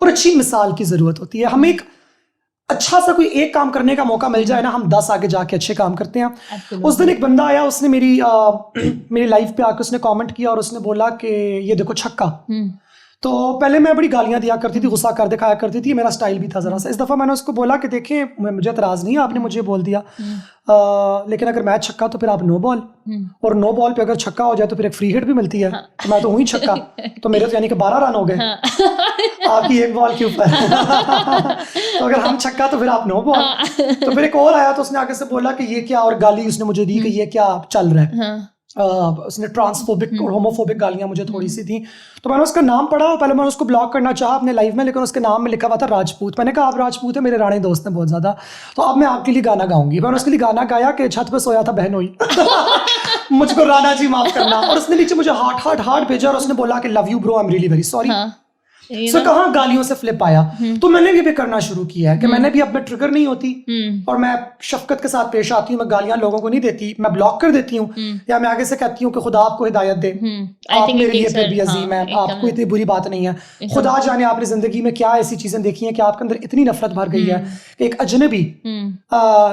اور اچھی مثال کی ضرورت ہوتی ہے. ہمیں ایک اچھا سا کوئی ایک کام کرنے کا موقع مل جائے نا, ہم 10 آگے جا کے اچھے کام کرتے ہیں. اس دن ایک بندہ آیا, اس نے میری لائف پہ آ کے اس نے کامنٹ کیا اور اس نے بولا کہ یہ دیکھو چھکا. تو پہلے میں بڑی گالیاں دیا کرتی تھی, غصہ کر دکھایا کرتی تھی, میرا سٹائل بھی تھا ذرا سا. اس دفعہ میں نے اس کو بولا کہ دیکھیں مجھے اعتراض نہیں ہے, آپ نے مجھے بول دیا, لیکن اگر میں چھکا تو پھر آپ نو بال, اور نو بال پہ اگر چھکا ہو جائے تو پھر ایک فری ہٹ بھی ملتی ہے. میں تو ہوں ہی چھکا, تو میرے تو یعنی کہ 12 رن ہو گئے آپ کی ایک بال کے اوپر. تو اگر ہم چھکا تو پھر آپ نو بال. تو پھر ایک اور آیا تو اس نے آگے سے بولا کہ یہ کیا, اور گالی اس نے مجھے دی کہ یہ کیا چل رہا ہے. اس نے ٹرانسفوبک اور ہوموفوبک گالیاں مجھے تھوڑی سی تھیں. تو میں نے اس کا نام پڑھا, پہلے میں نے اس کو بلاک کرنا چاہا اپنے لائف میں, لیکن اس کے نام میں لکھا ہوا تھا راجپوت. میں نے کہا آپ راجپوت ہیں, میرے رانے دوست ہیں بہت زیادہ, تو اب میں آپ کے لیے گانا گاؤں گی. میں نے اس کے لیے گانا گایا کہ چھت پہ سویا تھا بہنوئی, مجھ کو رانا جی معاف کرنا. اور اس نے نیچے مجھے ہارٹ بھیجا, اور اس نے بولا کہ love you bro, I am really very sorry. So کہاں گالیوں سے فلپ آیا. تو میں نے بھی کرنا شروع کیا ہے کہ میں نے بھی اب میں ٹریگر نہیں ہوتی, اور میں شفقت کے ساتھ پیش آتی ہوں. میں گالیاں لوگوں کو نہیں دیتی, میں بلاک کر دیتی ہوں, یا میں آگے سے کہتی ہوں کہ خدا آپ کو ہدایت دے, آپ میرے لیے پھر بھی عظیم ہیں, آپ کو اتنی بری بات نہیں ہے. خدا جانے آپ نے زندگی میں کیا ایسی چیزیں دیکھی ہیں کہ آپ کے اندر اتنی نفرت بھر گئی ہے کہ ایک اجنبی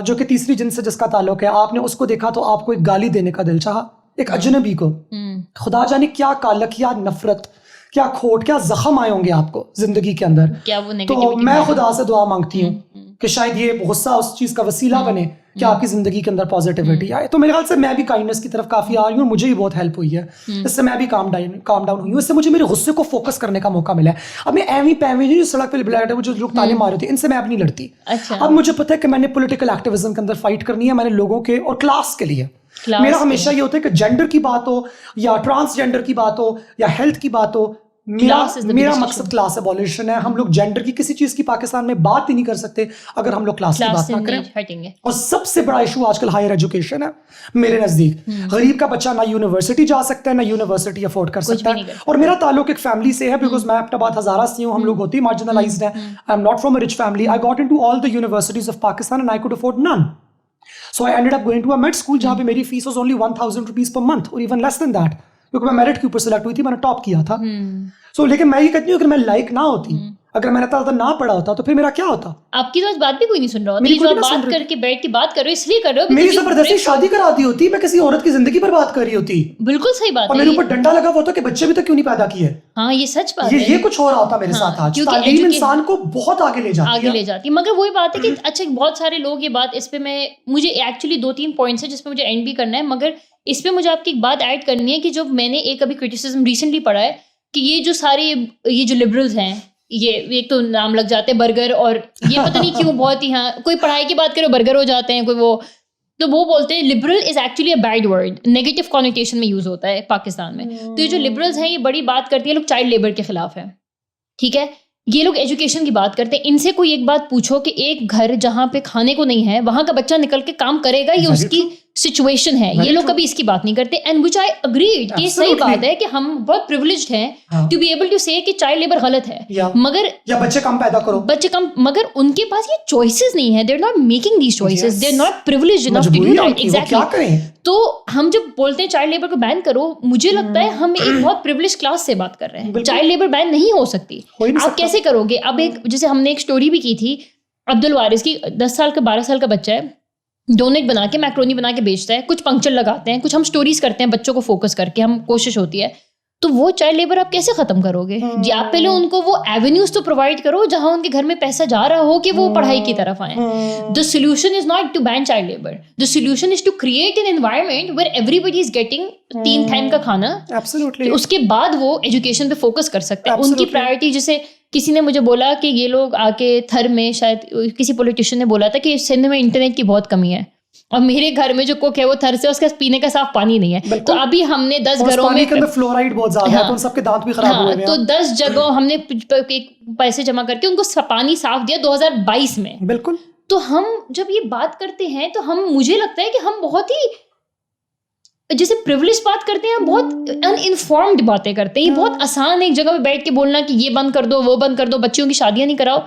جو کہ تیسری جنس سے جس کا تعلق ہے, آپ نے اس کو دیکھا تو آپ کو ایک گالی دینے کا دل چاہا. ایک اجنبی کو خدا جانے کیا کالک, کیا نفرت, کیا کھوٹ, کیا زخم آئے ہوں گے آپ کو زندگی کے اندر. تو میں خدا سے دعا مانگتی ہوں کہ شاید یہ غصہ اس چیز کا وسیلہ بنے کہ آپ کی زندگی کے اندر پازیٹیوٹی آئے. تو میرے خیال سے میں بھی کائنڈنس کی طرف کافی آ رہی ہوں, مجھے بھی بہت ہیلپ ہوئی ہے, اس سے میں بھی کام ڈاؤن ہوئی ہوں. اس سے مجھے میرے غصے کو فوکس کرنے کا موقع ملا ہے. اب میں ایویں پیویں جو سڑک پہ بلیٹ ہے, وہ جو لوگ تانے مار رہے تھے, ان سے میں اب نہیں لڑتی. اب مجھے پتہ ہے کہ میں نے پولیٹیکل ایکٹیویزم کے اندر فائٹ کرنی ہے, میں نے لوگوں کے اور کلاس کے لیے. میرا ہمیشہ یہ ہوتا ہے کہ جینڈر کی بات ہو یا ٹرانسجینڈر کی بات ہو یا ہیلتھ کی بات ہو, میرا مقصد کلاس ابولیشن ہے. ہم لوگ جینڈر کی کسی چیز کی پاکستان میں بات ہی نہیں کر سکتے اگر ہم لوگ کلاس کی بات نہ کریں. اور سب سے بڑا ایشو آج کل ہائر ایجوکیشن ہے میرے نزدیک. غریب کا بچہ نہ یونیورسٹی جا سکتا ہے, نہ یونیورسٹی افورڈ کر سکتا ہے. اور میرا تعلق ایک فیملی سے ہے, بیکاز میں اپنا بات ہزارہ سے ہوں, ہم لوگ ہوتی مارجنلائزڈ ہیں. I am not from a rich family. I got into all the universities of Pakistan and I could afford نن. So I ended up going to a med school جہاں پہ میری face was only 1000 rupees per month or even less than that, کیونکہ میں میرٹ کے اوپر سلیکٹ ہوئی تھی, میں نے ٹاپ کیا تھا. سو لیکن میں یہ کہتی ہوں اگر میں لائک نہ ہوتی, اگر میں نے تعالیٰ نہ پڑھا ہوتا تو پھر میرا کیا ہوتا. آپ کی تو آج بات بھی کوئی نہیں سن رہا ہوتا. یہ جو آپ بات کر کے بیٹھ کے بات کر رہے ہو اس لیے کر رہے ہو, میری زبردستی شادی کرا دی ہوتی, میں کسی عورت کی زندگی پر بات کر رہی ہوتی. بالکل صحیح بات ہے. اور میرے اوپر ڈنڈا لگا ہوا ہوتا کہ بچے بھی تو کیوں نہیں پیدا کیے. ہاں یہ سچ بات ہے. یہ کچھ ہو رہا ہوتا میرے ساتھ آج. تعلیم انسان کو بہت آگے لے جاتی ہے. مگر وہی بات ہے کہ اچھا بہت سارے لوگ یہ بات, اس پہ میں مجھے ایکچولی 2-3 پوائنٹس ہیں جس پہ مجھے اینڈ بھی کرنا ہے, مگر اس پہ مجھے آپ کی ایک بات ایڈ کرنی ہے کہ جو میں نے ایک ابھی کرٹیسزم ریسنٹلی پڑھا ہے کہ یہ جو سارے یہ جو لبرلز ہیں, یہ ایک تو نام لگ جاتے برگر, اور یہ پتہ نہیں کیوں بہت ہی, ہاں کوئی پڑھائی کی بات کرے برگر ہو جاتے ہیں, کوئی وہ, تو وہ بولتے ہیں liberal is actually a bad word, negative connotation میں یوز ہوتا ہے پاکستان میں. تو یہ جو لبرلز ہیں یہ بڑی بات کرتی ہیں, لوگ چائلڈ لیبر کے خلاف ہیں, ٹھیک ہے, یہ لوگ ایجوکیشن کی بات کرتے ہیں, ان سے کوئی ایک بات پوچھو کہ ایک گھر جہاں پہ کھانے کو نہیں ہے وہاں کا بچہ نکل کے کام کرے گا, یہ اس کی سچویشن ہے. یہ لوگ کبھی اس کی بات نہیں کرتے. اینڈ وچ آئی اگریڈ کہ صحیح بات ہے کہ ہم بہت پریولیجڈ ہیں ٹو بی ایبل ٹو سے کہ چائلڈ لیبر غلط ہے, مگر یا بچے کم پیدا کرو, بچے کم, مگر ان کے پاس یہ چوائسیز نہیں ہے. They are not making these choices, they are not privileged enough to do that. Exactly. تو ہم جب بولتے ہیں چائلڈ لیبر کو بین کرو, مجھے لگتا ہے ہم ایک بہت پریولیج کلاس سے بات کر رہے ہیں. چائلڈ لیبر بین نہیں ہو سکتی. آپ کیسے کرو گے؟ اب ایک جیسے ہم نے ایک اسٹوری بھی کی تھی عبد الوارث کی, 10 سال کا 12 سال کا بچہ ہے, ڈونٹ بنا کے میکرونی بنا کے بیچتا ہے, کچھ پنکچر لگاتے ہیں, کچھ ہم اسٹوریز کرتے ہیں بچوں کو فوکس کر کے, ہم کوشش ہوتی ہے. تو وہ چائلڈ لیبر آپ کیسے ختم کرو گے؟ جی آپ پہلے ان کو وہ ایونیوز تو پرووائڈ کرو جہاں ان کے گھر میں پیسہ جا رہا ہو کہ وہ پڑھائی کی طرف آئیں. The solution is not to ban child labour, the solution is to create an environment where everybody is getting 3 time کا کھانا. اس کے بعد وہ ایجوکیشن پہ فوکس کر سکتے ہیں. ان کی پرائرٹی, جیسے کسی نے مجھے بولا کہ یہ لوگ آ کے تھر میں, شاید کسی پولیٹیشین نے بولا تھا کہ سندھ میں انٹرنیٹ کی بہت کمی ہے, اور میرے گھر میں جو کوک ہے وہ تھر سے, اس کا پینے کا صاف پانی نہیں ہے. تو ابھی ہم نے 10 گھروں میں فلورائڈ بہت زیادہ ہے تو ان سب کے دانت بھی خراب ہوئے ہیں. تو 10 جگہوں ہم نے پیسے جمع کر کے ان کو پانی صاف دیا 2022 میں. بالکل. تو ہم جب یہ بات کرتے ہیں تو ہم, مجھے لگتا ہے کہ ہم بہت ہی جیسے پریولیج بات کرتے ہیں, بہت ان انفارمڈ باتیں کرتے ہیں. یہ بہت آسان ہے ایک جگہ پہ بیٹھ کے بولنا کہ یہ بند کر دو, وہ بند کر دو, بچیوں کی شادیاں نہیں کراؤ.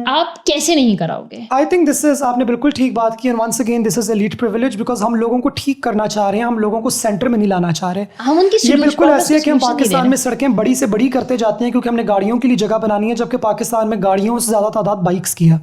آپ کیسے نہیں کراؤ گے؟ آئی تھنک دس از, آپ نے بالکل ٹھیک بات کی. And once again this is elite privilege, because ہم لوگوں کو ٹھیک کرنا چاہ رہے ہیں, ہم لوگوں کو سینٹر میں نہیں لانا چاہ رہے. ہم ان کی یہ بالکل ایسے ہے کہ ہم پاکستان میں سڑکیں بڑی سے بڑی کرتے جاتے ہیں کیونکہ ہم نے گاڑیوں کے لیے جگہ بنانی ہے, جبکہ پاکستان میں گاڑیوں سے زیادہ تعداد بائکس کی ہے.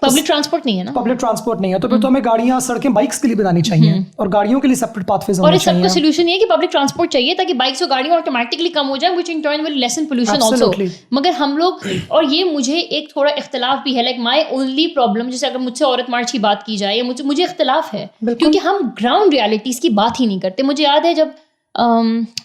پبلک ٹرانسپورٹ نہیں ہے نا, پبلک ٹرانسپورٹ نہیں ہے, تو پھر تو ہمیں گاڑیاں, سڑکیں بائکس کے لیے بنانی چاہیے اور گاڑیوں کے لیے سیپریٹ پاتھ ویز ہونے چاہیے. اور اس سب کا سولوشن یہ ہے کہ پبلک ٹرانسپورٹ چاہیے تاکہ بائکس اور گاڑیوں آٹومیٹکلی کم ہو جائیں, which in turn will lessen pollution also. مگر ہم لوگ, اور یہ مجھے ایک تھوڑا اختلاف بھی ہے, لائک مائی اونلی پرابلم, جیسے اگر مجھ سے عورت مارچ کی بات کی جائے, مجھے اختلاف ہے کیونکہ ہم گراؤنڈ ریالٹیز کی بات ہی نہیں کرتے. مجھے یاد ہے جب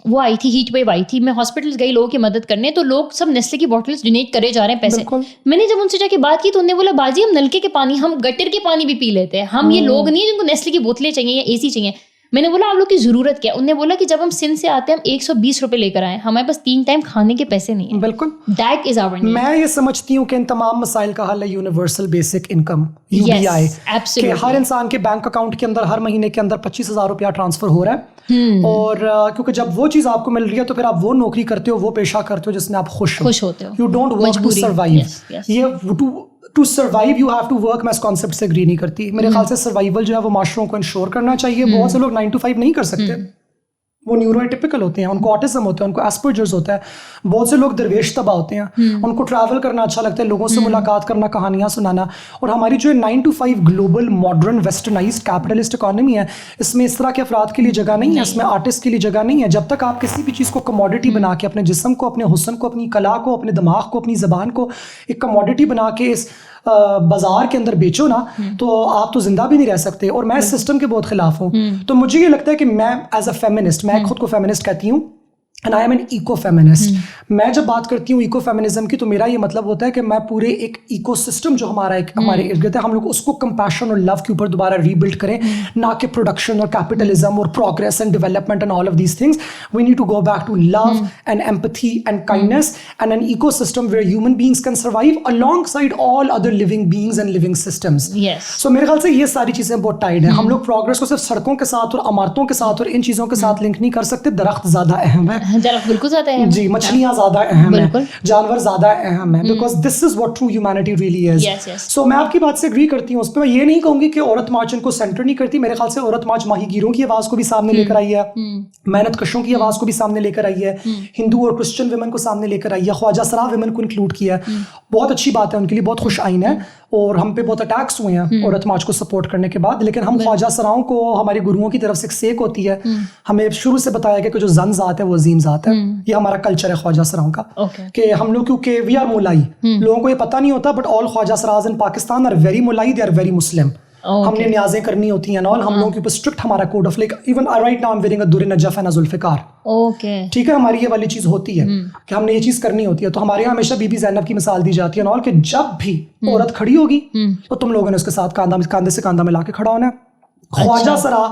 وہ آئی تھی, ہیٹ ویو آئی تھی, میں ہاسپٹل گئی لوگوں کی مدد کرنے, تو لوگ سب نیسلے کی بوٹلز ڈونیٹ کرے جا رہے ہیں پیسے. میں نے جب ان سے جا کے بات کی تو انہوں نے بولا باجی ہم نلکے کے پانی, ہم گٹر کے پانی بھی پی لیتے ہیں, ہم یہ لوگ نہیں ہیں جن کو نیسلے کی بوتلیں چاہیے یا اے سی چاہیے. میں نے بولا آپ لوگ کی ضرورت کیا؟ انہوں نے بولا کہ جب ہم سندھ سے آتے ہیں ہم 120 روپے لے کر آئے, ہمارے پاس 3 ٹائم کھانے کے پیسے نہیں ہیں. بالکل, دیٹ از آور نیڈ. میں یہ سمجھتی ہوں کہ ان تمام مسائل کا حل ہے یونیورسل بیسک انکم, UBI, کہ ہر انسان کے بینک اکاؤنٹ کے اندر ہر مہینے کے اندر 25,000 روپیہ ٹرانسفر ہو رہا ہے. اور کیونکہ جب وہ چیز آپ کو مل رہی ہے تو پھر آپ وہ نوکری کرتے ہو, وہ پیشہ کرتے ہو جس میں آپ خوش ہوتے ہو. You don't work to survive. یہ to survive you have to work, میں اس کانسیپٹ سے اگری نہیں کرتی. میرے خیال سے سروائیول جو ہے وہ معاشروں کو انشور کرنا چاہیے. بہت سے لوگ 9 to 5 نہیں کر سکتے, وہ نیورو ایٹیپیکل ہوتے ہیں, ان کو آٹزم ہوتا ہے, ان کو ایسپرجرز ہوتا ہے. بہت سے لوگ درویش طبع ہوتے ہیں, ان کو ٹریول کرنا اچھا لگتا ہے, لوگوں سے ملاقات کرنا, کہانیاں سنانا. اور ہماری جو 9 to 5 global modern westernised capitalist economy ہے, اس میں اس طرح کے افراد کے لیے جگہ نہیں ہے, اس میں آرٹسٹ کے لیے جگہ نہیں ہے. جب تک آپ کسی بھی چیز کو کموڈٹی بنا کے, اپنے جسم کو, اپنے حسن کو, اپنی کلا کو, اپنے دماغ کو, اپنی زبان کو ایک کموڈٹی بنا کے اس بازار کے اندر بیچو نا, تو آپ تو زندہ بھی نہیں رہ سکتے. اور میں اس سسٹم کے بہت خلاف ہوں. تو مجھے یہ لگتا ہے کہ میں ایز اے فیمنسٹ, میں خود کو فیمنسٹ کہتی ہوں, and I am an eco feminist. میں جب بات کرتی ہوں ایکو فیمنزم کی تو میرا یہ مطلب ہوتا ہے کہ میں پورے ایک ایکو سسٹم جو ہمارا ایک ہمارے ارد گرد ہے, ہم لوگ اس کو کمپیشن اور لو کے اوپر دوبارہ ری بلڈ کریں, نہ کہ پروڈکشن اور کیپٹلزم اور progress and development and all of these things. We need to go back to love and empathy and kindness and an ecosystem where human beings can survive along side all other living beings and living systems. So میرے خیال سے یہ ساری چیزیں بہت ٹائڈ ہیں. ہم لوگ پروگریس کو صرف سڑکوں کے ساتھ اور عمارتوں کے ساتھ اور ان چیزوں کے ساتھ لنک نہیں کر سکتے. درخت زیادہ اہم ہے, درخت بالکل زیادہ ہے جی, مچھلیاں زیادہ اہم ہیں, جانور زیادہ اہم ہیں, because this is what true humanity really is. So میں آپ کی بات سے اگری کرتی ہوں اس پہ. میں یہ نہیں کہوں گی کہ عورت مارچ ان کو سینٹر نہیں کرتی. میرے خیال سے عورت مارچ ماہی گیروں کی آواز کو بھی سامنے لے کر آئی ہے, محنت کشوں کی آواز کو بھی سامنے لے کر آئی ہے, ہندو اور کرسچن ویمن کو سامنے لے کر آئی ہے, خواجہ سرا ویمن کو انکلوڈ کیا ہے. بہت اچھی بات ہے, ان کے لیے بہت خوش آئین ہے. اور ہم پہ بہت اٹیکس ہوئے ہیں عورت مارچ کو سپورٹ کرنے کے بعد, لیکن ہم خواجہ سراؤں کو ہمارے گروؤں کی طرف سے ایک سیکھ ہوتی ہے. ہمیں شروع سے بتایا گیا کہ جو زن ذات ہے وہ عظیم ذات ہے. یہ ہمارا کلچر ہے خواجہ سراؤں کا, کہ ہم لوگ کیونکہ وی آر مولائی, لوگوں کو یہ پتہ نہیں ہوتا, but all khwaja siras in Pakistan are very مولائی, دے آر ویری مسلم. ہم نے نیازیں کرنی ہوتی ہیں اور ہم لوگوں کے اوپر اسٹرکٹ ہمارا code of, like even right now I am wearing a Dur Najaf and Zulfiqar. ٹھیک ہے, ہماری یہ والی چیز ہوتی ہے کہ ہم نے یہ چیز کرنی ہوتی ہے. تو ہمارے یہاں ہمیشہ بی بی زینب کی مثال دی جاتی ہے کہ جب بھی عورت کھڑی ہوگی تو تم لوگوں نے اس کے ساتھ کاندھے سے کاندھا ملا کے کھڑا ہونا ہے. خواجہ سرا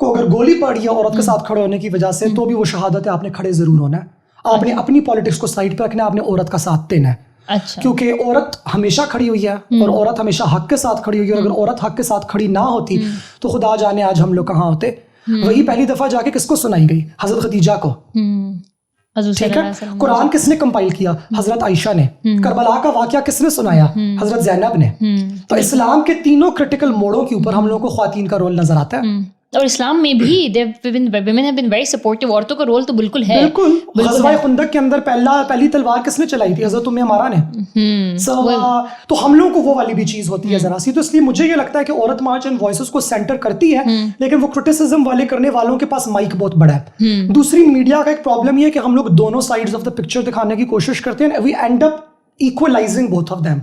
کو اگر گولی پڑی ہے عورت کے ساتھ کھڑے ہونے کی وجہ سے تو بھی وہ شہادت ہے, آپ نے کھڑے ضرور ہونا ہے. آپ نے اپنی پالیٹکس کو سائڈ پہ رکھنا ہے, آپ نے عورت کا ساتھ دینا ہے. اچھا. کیونکہ عورت ہمیشہ کھڑی ہوئی ہے اور عورت ہمیشہ حق کے ساتھ کھڑی ہوئی ہے. اور اگر عورت حق کے ساتھ کھڑی نہ ہوتی تو خدا جانے آج ہم لوگ کہاں ہوتے. وہی پہلی دفعہ جا کے کس کو سنائی گئی؟ حضرت خدیجہ کو. ٹھیک ہے. قرآن کس نے کمپائل کیا؟ حضرت عائشہ نے. کربلا کا واقعہ کس نے سنایا؟ حضرت زینب نے. تو اسلام کے تینوں کرٹیکل موڑوں کے اوپر ہم لوگوں کو خواتین کا رول نظر آتا ہے. اور اسلام میں بھی women have been very supportive. عورتوں کا رول تو بالکل ہے. بالکل. غزوہ خندق کے اندر پہلی تلوار کس نے چلائی تھی؟ حضرت ام عمارہ نے. تو ہم لوگوں کو وہ والی بھی چیز ہوتی ہے ذرا سی. تو اس لیے مجھے یہ لگتا ہے کہ عورت مارچ ان وائسز کو سینٹر کرتی ہے, لیکن وہ کرٹیسزم والے کرنے والوں کے پاس مائک بہت بڑا ہے. دوسری میڈیا کا ایک پرابلم یہ ہے کہ ہم لوگ دونوں سائڈز آف دا پکچر دکھانے کی کوشش کرتے ہیں. We end up equalizing both of them.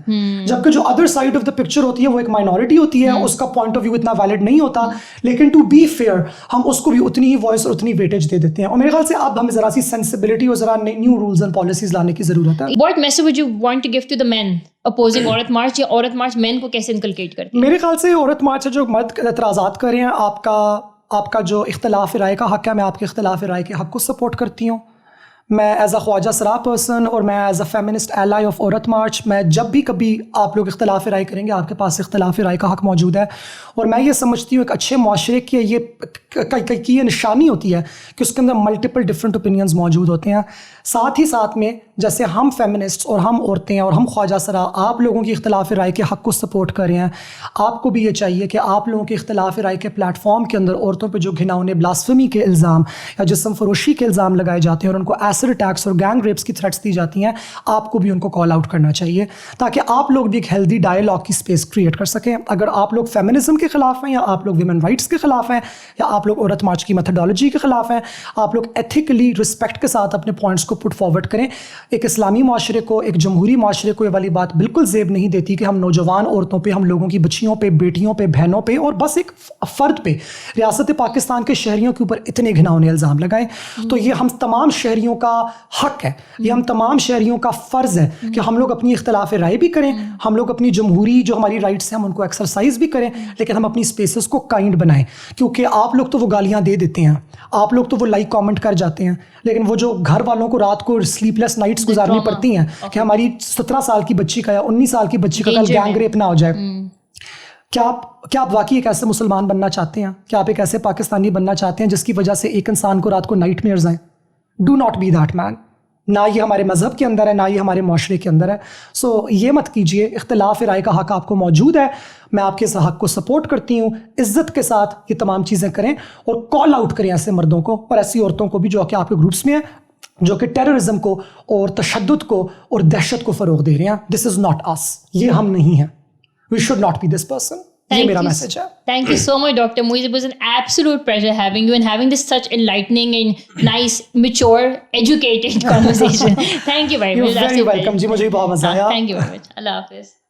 جبکہ جو other side of the picture ہوتی ہے وہ ایک مائنورٹی ہوتی ہے, اس کا پوائنٹ آف ویو اتنا ویلڈ نہیں ہوتا, لیکن ٹو بی فیئر ہم اس کو بھی اتنی ہی وائس اور اتنی ویٹیج دے دیتے ہیں. اور میرے خیال سے اب ہمیں ذرا سی سینسبلٹی اور ذرا نیو رولز اینڈ پالیسیز لانے کی ضرورت ہے. What message would you want to give to the men opposing عورت مارچ, یا عورت مارچ مین کو کیسے انکلکیٹ کرتی ہے؟ میرے خیال سے عورت مارچ سے جو مرد اعتراضات کر رہے ہیں, آپ کا جو اختلاف رائے کا حق ہے, میں آپ کے اختلاف رائے کے حق کو سپورٹ کرتی ہوں. میں ایز اے خواجہ سرا پرسن اور میں ایز اے فیمنسٹ ایلائی آف عورت مارچ, میں جب بھی کبھی آپ لوگ اختلاف رائے کریں گے, آپ کے پاس اختلاف رائے کا حق موجود ہے. اور میں یہ سمجھتی ہوں ایک اچھے معاشرے کی یہ نشانی ہوتی ہے کہ اس کے اندر ملٹیپل ڈفرینٹ اوپینینز موجود ہوتے ہیں. ساتھ ہی ساتھ میں جیسے ہم فیمنسٹس اور ہم عورتیں اور ہم خواجہ سرا آپ لوگوں کی اختلاف رائے کے حق کو سپورٹ کر رہے ہیں, آپ کو بھی یہ چاہیے کہ آپ لوگوں کے اختلاف رائے کے پلیٹ فارم کے اندر عورتوں پہ جو گھناؤنے بلاسفمی کے الزام یا جسم فروشی کے الزام لگائے جاتے ہیں اور ان کو ایسڈ اٹیکس اور گینگ ریپس کی تھریٹس دی جاتی ہیں, آپ کو بھی ان کو کال آؤٹ کرنا چاہیے تاکہ آپ لوگ بھی ایک ہیلدی ڈائیلاگ کی اسپیس کریٹ کر سکیں. اگر آپ لوگ فیمنزم کے خلاف ہیں, یا آپ لوگ ویمن رائٹس کے خلاف ہیں, یا آپ لوگ عورت مارچ کی میتھڈالوجی کے خلاف ہیں, آپ لوگ ایتھیکلی رسپیکٹ کے ساتھ اپنے پوائنٹس کو پٹ فارورڈ کریں. ایک اسلامی معاشرے کو, ایک جمہوری معاشرے کو یہ والی بات بالکل زیب نہیں دیتی کہ ہم نوجوان عورتوں پہ, ہم لوگوں کی بچیوں پہ, بیٹیوں پہ, بہنوں پہ اور بس ایک فرد پہ, ریاست پاکستان کے شہریوں کے اوپر اتنے گھناؤنے الزام لگائیں. تو یہ ہم تمام شہریوں کا حق ہے, یہ ہم تمام شہریوں کا فرض ہے کہ ہم لوگ اپنی اختلاف رائے بھی کریں, ہم لوگ اپنی جمہوری جو ہماری رائٹس ہیں ہم ان کو ایکسرسائز بھی کریں, لیکن ہم اپنی اسپیسز کو کائنڈ بنائیں. کیونکہ آپ لوگ تو وہ گالیاں دے دیتے ہیں, آپ لوگ تو وہ لائک کامنٹ کر جاتے ہیں, لیکن وہ جو گھر والوں کو رات کو سلیپ لیس نائٹس گزارنی پڑتی ہیں کہ ہماری 17 سال کی بچی کا یا 19 سال کی بچی کا کل گینگ ریپ نہ ہو جائے. کیا آپ واقعی ایک ایسے مسلمان بننا چاہتے ہیں؟ کیا آپ ایک ایسے پاکستانی بننا چاہتے ہیں جس کی وجہ سے ایک انسان کو رات کو نائٹ میئرز آئیں؟ ڈو ناٹ بی دیٹ مین. نہ یہ ہمارے مذہب کے اندر ہے, نہ یہ ہمارے معاشرے کے اندر ہے. سو یہ مت کیجیے. اختلاف رائے کا حق آپ کو موجود ہے, میں آپ کے اس حق کو سپورٹ کرتی ہوں. عزت کے ساتھ یہ تمام چیزیں کریں اور کال آؤٹ کریں ایسے مردوں کو اور ایسی عورتوں کو بھی جو کہ آپ کے گروپس میں ہیں, جو کہ ٹیررزم کو اور تشدد کو اور دہشت کو فروغ دے رہے ہیں. دس از ناٹ اس, یہ ہم نہیں ہیں. We should not be this person. یہ میرا میسج ہے. Thank you so much, Dr. Muiz. It was an absolute pleasure having you and having this such enlightening and nice, mature, educated conversation. Thank you very much. You're very welcome. جی مجھے بھی بہت مزہ آیا. Thank you very much. اللہ حافظ.